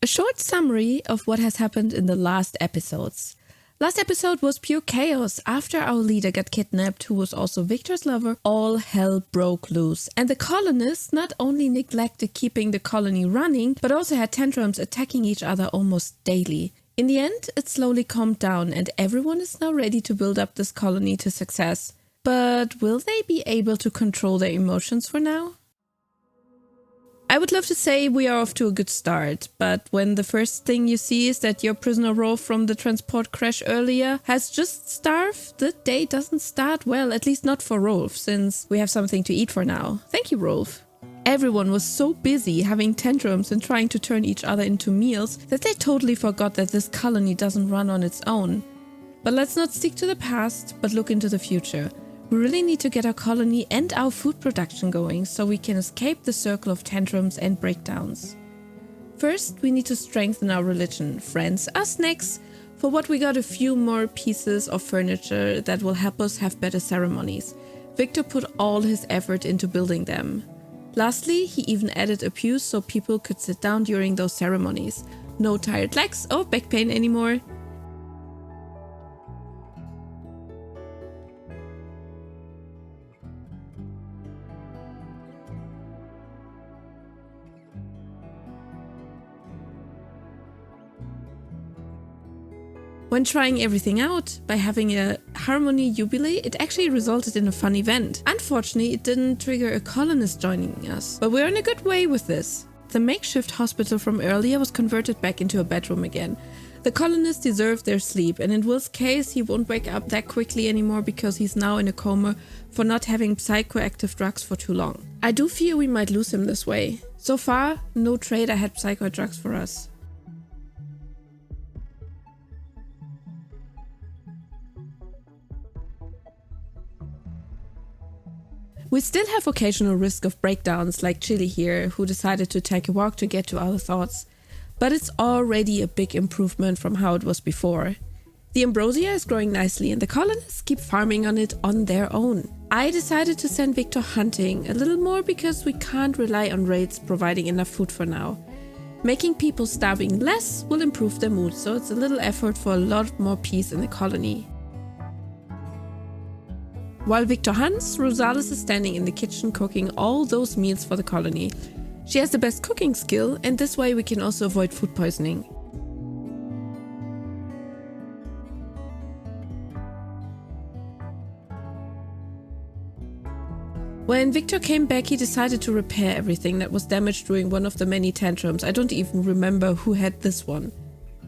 A short summary of what has happened in the last episodes. Last episode was pure chaos. After our leader got kidnapped, who was also Victor's lover, all hell broke loose. And the colonists not only neglected keeping the colony running, but also had tantrums attacking each other almost daily. In the end, it slowly calmed down and everyone is now ready to build up this colony to success. But will they be able to control their emotions for now? I would love to say we are off to a good start, but when the first thing you see is that your prisoner Rolf from the transport crash earlier has just starved, the day doesn't start well, at least not for Rolf, since we have something to eat for now. Thank you, Rolf. Everyone was so busy having tantrums and trying to turn each other into meals that they totally forgot that this colony doesn't run on its own. But let's not stick to the past, but look into the future. We really need to get our colony and our food production going so we can escape the circle of tantrums and breakdowns. First, we need to strengthen our religion. Friends, us next. For what we got a few more pieces of furniture that will help us have better ceremonies. Victor put all his effort into building them. Lastly, he even added a pew so people could sit down during those ceremonies. No tired legs or back pain anymore. When trying everything out, by having a harmony jubilee, it actually resulted in a fun event. Unfortunately, it didn't trigger a colonist joining us, but we're in a good way with this. The makeshift hospital from earlier was converted back into a bedroom again. The colonists deserve their sleep, and in Will's case, he won't wake up that quickly anymore because he's now in a coma for not having psychoactive drugs for too long. I do fear we might lose him this way. So far, no trader had psycho drugs for us. We still have occasional risk of breakdowns like Chili here, who decided to take a walk to get to our thoughts. But it's already a big improvement from how it was before. The ambrosia is growing nicely and the colonists keep farming on it on their own. I decided to send Victor hunting a little more because we can't rely on raids providing enough food for now. Making people starving less will improve their mood, so it's a little effort for a lot more peace in the colony. While Victor hunts, Rosales is standing in the kitchen cooking all those meals for the colony. She has the best cooking skill, and this way we can also avoid food poisoning. When Victor came back, he decided to repair everything that was damaged during one of the many tantrums. I don't even remember who had this one.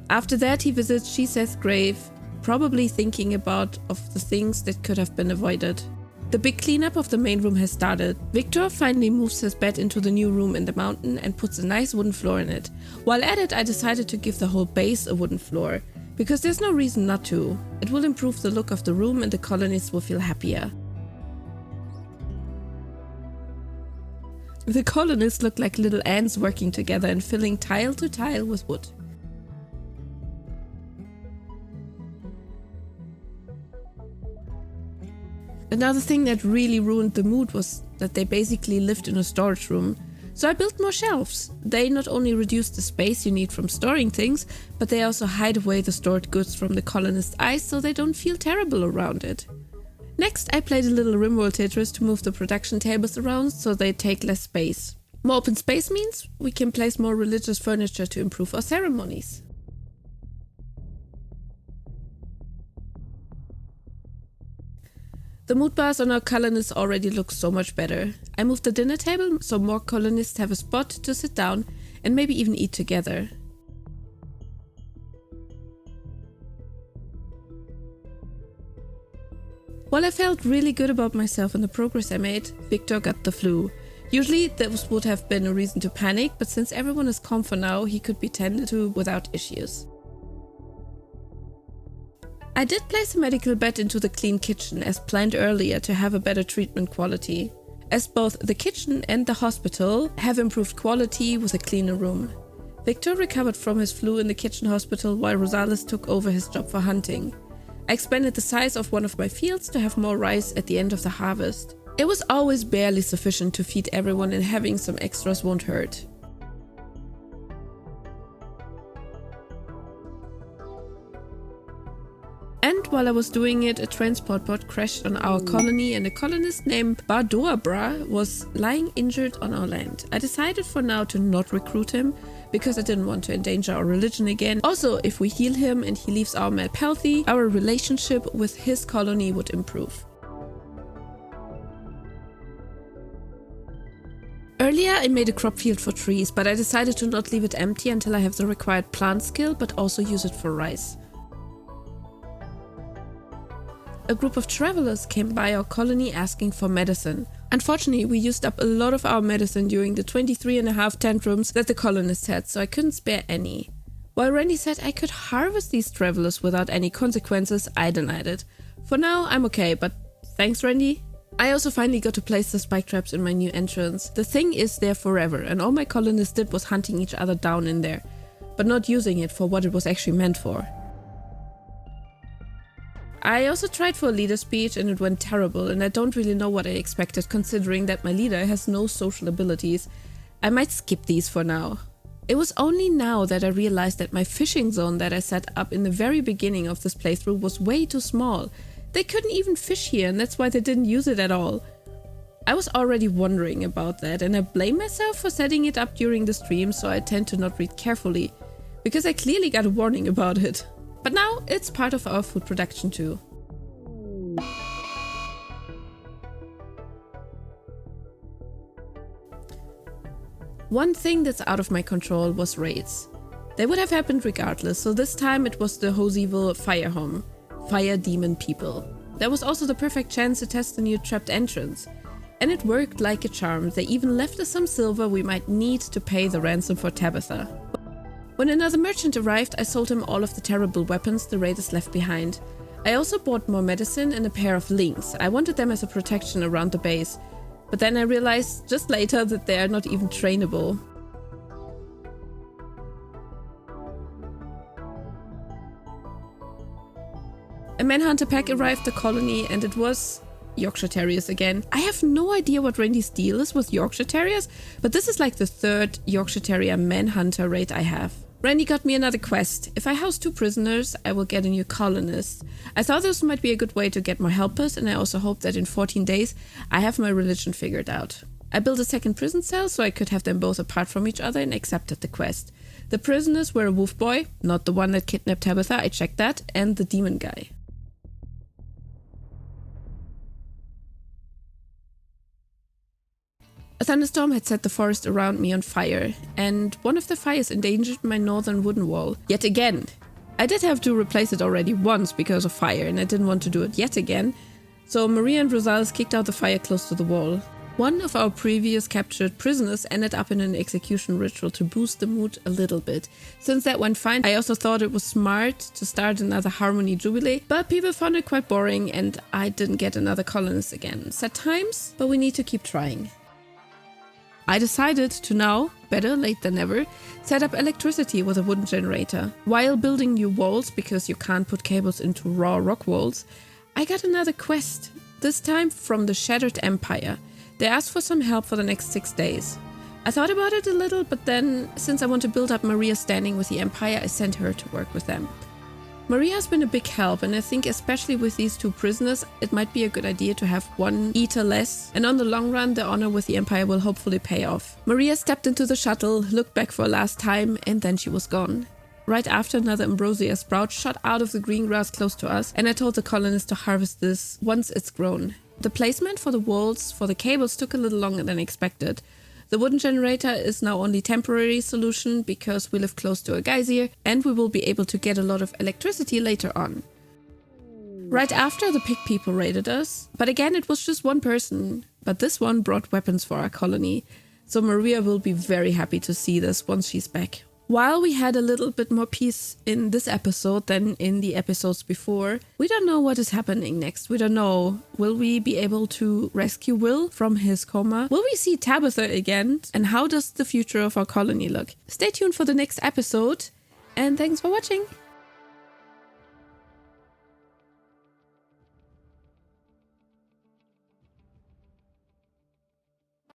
After that, he visits Shiseth's grave, probably thinking about the things that could have been avoided. The big cleanup of the main room has started. Victor finally moves his bed into the new room in the mountain and puts a nice wooden floor in it. While at it, I decided to give the whole base a wooden floor, because there's no reason not to. It will improve the look of the room and the colonists will feel happier. The colonists look like little ants working together and filling tile to tile with wood. Another thing that really ruined the mood was that they basically lived in a storage room. So I built more shelves. They not only reduce the space you need from storing things, but they also hide away the stored goods from the colonists' eyes so they don't feel terrible around it. Next, I played a little Rimworld Tetris to move the production tables around so they take less space. More open space means we can place more religious furniture to improve our ceremonies. The mood bars on our colonists already look so much better. I moved the dinner table so more colonists have a spot to sit down and maybe even eat together. While I felt really good about myself and the progress I made, Victor got the flu. Usually this would have been a reason to panic, but since everyone is calm for now, he could be tended to without issues. I did place a medical bed into the clean kitchen as planned earlier to have a better treatment quality, as both the kitchen and the hospital have improved quality with a cleaner room. Victor recovered from his flu in the kitchen hospital while Rosales took over his job for hunting. I expanded the size of one of my fields to have more rice at the end of the harvest. It was always barely sufficient to feed everyone and having some extras won't hurt. And while I was doing it, a transport bot crashed on our colony and a colonist named Bardoabra was lying injured on our land. I decided for now to not recruit him because I didn't want to endanger our religion again. Also, if we heal him and he leaves our map healthy, our relationship with his colony would improve. Earlier I made a crop field for trees, but I decided to not leave it empty until I have the required plant skill, but also use it for rice. A group of travelers came by our colony asking for medicine. Unfortunately, we used up a lot of our medicine during the 23.5 tantrums that the colonists had, so I couldn't spare any. While Randy said I could harvest these travelers without any consequences, I denied it. For now, I'm okay, but thanks, Randy. I also finally got to place the spike traps in my new entrance. The thing is there forever, and all my colonists did was hunting each other down in there, but not using it for what it was actually meant for. I also tried for a leader speech and it went terrible, and I don't really know what I expected considering that my leader has no social abilities. I might skip these for now. It was only now that I realized that my fishing zone that I set up in the very beginning of this playthrough was way too small. They couldn't even fish here, and that's why they didn't use it at all. I was already wondering about that, and I blame myself for setting it up during the stream, so I tend to not read carefully, because I clearly got a warning about it. But now it's part of our food production too. One thing that's out of my control was raids. They would have happened regardless, so this time it was the Hoseville Fire Home, Fire Demon people. There was also the perfect chance to test the new trapped entrance. And it worked like a charm. They even left us some silver we might need to pay the ransom for Tabitha. When another merchant arrived, I sold him all of the terrible weapons the raiders left behind. I also bought more medicine and a pair of links. I wanted them as a protection around the base. But then I realized just later that they are not even trainable. A manhunter pack arrived at the colony and it was Yorkshire Terriers again. I have no idea what Randy's deal is with Yorkshire Terriers, but this is like the third Yorkshire Terrier manhunter raid I have. Randy got me another quest. If I house 2 prisoners, I will get a new colonist. I thought this might be a good way to get more helpers, and I also hope that in 14 days I have my religion figured out. I built a second prison cell so I could have them both apart from each other and accepted the quest. The prisoners were a wolf boy, not the one that kidnapped Tabitha, I checked that, and the demon guy. A thunderstorm had set the forest around me on fire, and one of the fires endangered my northern wooden wall yet again. I did have to replace it already once because of fire, and I didn't want to do it yet again, so Maria and Rosales kicked out the fire close to the wall. One of our previous captured prisoners ended up in an execution ritual to boost the mood a little bit. Since that went fine, I also thought it was smart to start another Harmony Jubilee, but people found it quite boring and I didn't get another colonist again. Sad times, but we need to keep trying. I decided to now, better late than never, set up electricity with a wooden generator. While building new walls, because you can't put cables into raw rock walls, I got another quest, this time from the Shattered Empire. They asked for some help for the next 6 days. I thought about it a little, but then, since I want to build up Maria's standing with the Empire, I sent her to work with them. Maria has been a big help, and I think especially with these 2 prisoners, it might be a good idea to have 1 eater less, and on the long run the honor with the Empire will hopefully pay off. Maria stepped into the shuttle, looked back for a last time, and then she was gone. Right after, another ambrosia sprout shot out of the green grass close to us, and I told the colonists to harvest this once it's grown. The placement for the walls for the cables took a little longer than expected. The wooden generator is now only a temporary solution because we live close to a geyser and we will be able to get a lot of electricity later on. Right after, the pig people raided us, but again it was just 1 person, but this one brought weapons for our colony, so Maria will be very happy to see this once she's back. While we had a little bit more peace in this episode than in the episodes before, we don't know what is happening next. We don't know. Will we be able to rescue Will from his coma? Will we see Tabitha again? And how does the future of our colony look? Stay tuned for the next episode, and thanks for watching!